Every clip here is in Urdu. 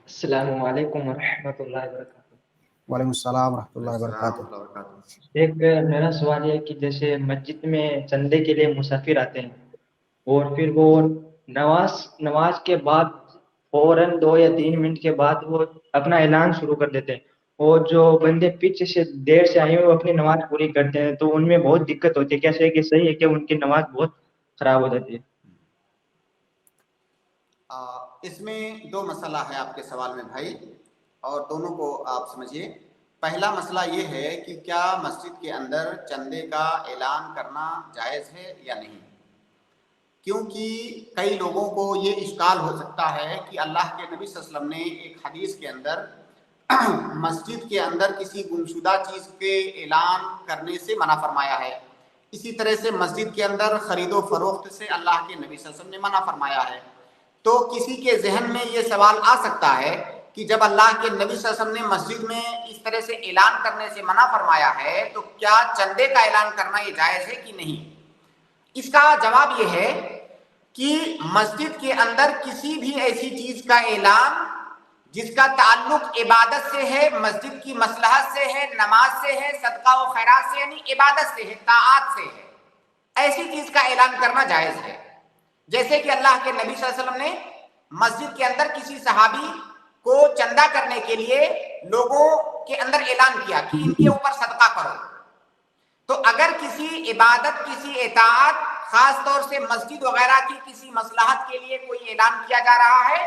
السلام علیکم ورحمۃ اللہ وبرکاتہ۔ وعلیکم السلام ورحمۃ اللہ السلام وبرکاتہ۔ ورحمۃ اللہ وبرکاتہ۔ ایک میرا سوال یہ ہے کہ جیسے مسجد میں چندے کے لیے مسافر آتے ہیں اور پھر وہ نماز کے بعد فوراً 2 یا 3 منٹ کے بعد وہ اپنا اعلان شروع کر دیتے ہیں، اور جو بندے پیچھے سے دیر سے آئے ہوئے وہ اپنی نماز پوری کرتے ہیں، تو ان میں بہت دقت ہوتی ہے۔ کیسے کہ صحیح ہے کہ ان کی نماز بہت خراب ہو جاتی ہے؟ اس میں دو مسئلہ ہے آپ کے سوال میں بھائی، اور دونوں کو آپ سمجھیے۔ پہلا مسئلہ یہ ہے کہ کیا مسجد کے اندر چندے کا اعلان کرنا جائز ہے یا نہیں، کیونکہ کئی لوگوں کو یہ اشکال ہو سکتا ہے کہ اللہ کے نبی صلی اللہ علیہ وسلم نے ایک حدیث کے اندر مسجد کے اندر کسی گمشدہ چیز کے اعلان کرنے سے منع فرمایا ہے، اسی طرح سے مسجد کے اندر خرید و فروخت سے اللہ کے نبی صلی اللہ علیہ وسلم نے منع فرمایا ہے۔ تو کسی کے ذہن میں یہ سوال آ سکتا ہے کہ جب اللہ کے نبی صلی اللہ علیہ وسلم نے مسجد میں اس طرح سے اعلان کرنے سے منع فرمایا ہے تو کیا چندے کا اعلان کرنا یہ جائز ہے کہ نہیں؟ اس کا جواب یہ ہے کہ مسجد کے اندر کسی بھی ایسی چیز کا اعلان جس کا تعلق عبادت سے ہے، مسجد کی مصلحت سے ہے، نماز سے ہے، صدقہ و خیرات سے، یعنی عبادت سے ہے، طاعات سے ہے، ایسی چیز کا اعلان کرنا جائز ہے۔ جیسے کہ اللہ کے نبی صلی اللہ علیہ وسلم نے مسجد کے اندر کسی صحابی کو چندہ کرنے کے لیے لوگوں کے اندر اعلان کیا کہ ان کے اوپر صدقہ کرو۔ تو اگر کسی عبادت، کسی اطاعت، خاص طور سے مسجد وغیرہ کی کسی مصلحت کے لیے کوئی اعلان کیا جا رہا ہے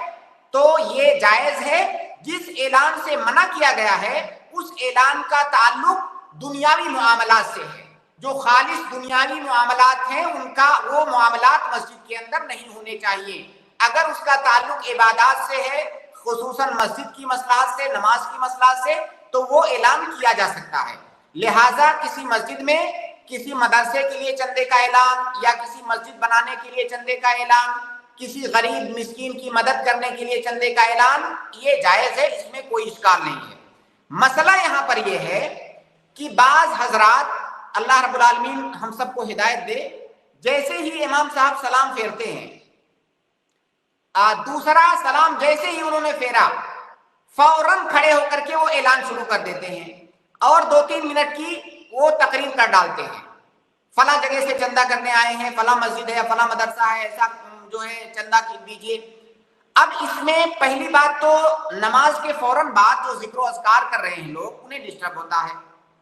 تو یہ جائز ہے۔ جس اعلان سے منع کیا گیا ہے اس اعلان کا تعلق دنیاوی معاملات سے ہے، جو خالص دنیاوی معاملات ہیں ان کا وہ معاملات مسجد کے اندر نہیں ہونے چاہیے۔ اگر اس کا تعلق عبادات سے ہے، خصوصاً مسجد کی مصلحت سے، نماز کی مصلحت سے، تو وہ اعلان کیا جا سکتا ہے۔ لہٰذا کسی مسجد میں کسی مدرسے کے لیے چندے کا اعلان یا کسی مسجد بنانے کے لیے چندے کا اعلان، کسی غریب مسکین کی مدد کرنے کے لیے چندے کا اعلان، یہ جائز ہے، اس میں کوئی اشکال نہیں ہے۔ مسئلہ یہاں پر یہ ہے کہ بعض حضرات، اللہ رب العالمین ہم سب کو ہدایت دے، جیسے ہی امام صاحب سلام پھیرتے ہیں، دوسرا سلام جیسے ہی انہوں نے پھیرا فوراً کھڑے ہو کر کے وہ اعلان شروع کر دیتے ہیں اور 2-3 منٹ کی وہ تقریر کر ڈالتے ہیں، فلاں جگہ سے چندہ کرنے آئے ہیں، فلاں مسجد ہے، فلاں مدرسہ ہے، ایسا جو ہے چندہ دیجیے۔ اب اس میں پہلی بات تو نماز کے فوراً بعد جو ذکر و اذکار کر رہے ہیں لوگ، انہیں ڈسٹرب ہوتا ہے۔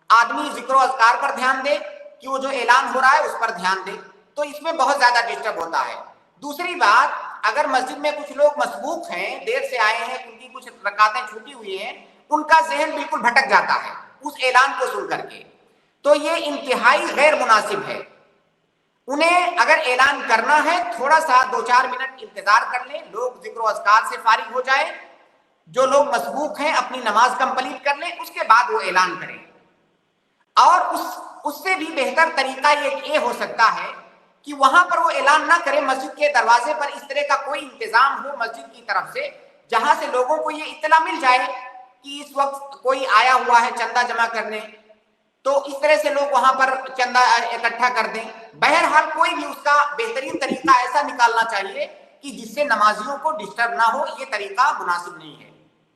آدمی ذکر و اذکار پر دھیان دے کہ وہ جو اعلان ہو رہا ہے اس پر دھیان دے، تو اس میں بہت زیادہ ڈسٹرب ہوتا ہے۔ دوسری بات، اگر مسجد میں کچھ لوگ مسبوق ہیں، دیر سے آئے ہیں، ان کی کچھ رکعتیں چھوٹی ہوئی ہیں، ان کا ذہن بالکل بھٹک جاتا ہے اس اعلان کو سن کر کے، تو یہ انتہائی غیر مناسب ہے۔ انہیں اگر اعلان کرنا ہے تھوڑا سا 2-4 منٹ انتظار کر لیں، لوگ ذکر و اذکار سے فارغ ہو جائیں، جو لوگ مسبوق ہیں اپنی نماز کمپلیٹ کر لیں، اس کے بعد وہ اعلان کریں۔ اور اس سے بھی بہتر طریقہ یہ ہو سکتا ہے کہ وہاں پر وہ اعلان نہ کرے، مسجد کے دروازے پر اس طرح کا کوئی انتظام ہو مسجد کی طرف سے جہاں سے لوگوں کو یہ اطلاع مل جائے کہ اس وقت کوئی آیا ہوا ہے چندہ جمع کرنے، تو اس طرح سے لوگ وہاں پر چندہ اکٹھا کر دیں۔ بہرحال کوئی بھی اس کا بہترین طریقہ ایسا نکالنا چاہیے کہ جس سے نمازیوں کو ڈسٹرب نہ ہو، یہ طریقہ مناسب نہیں ہے۔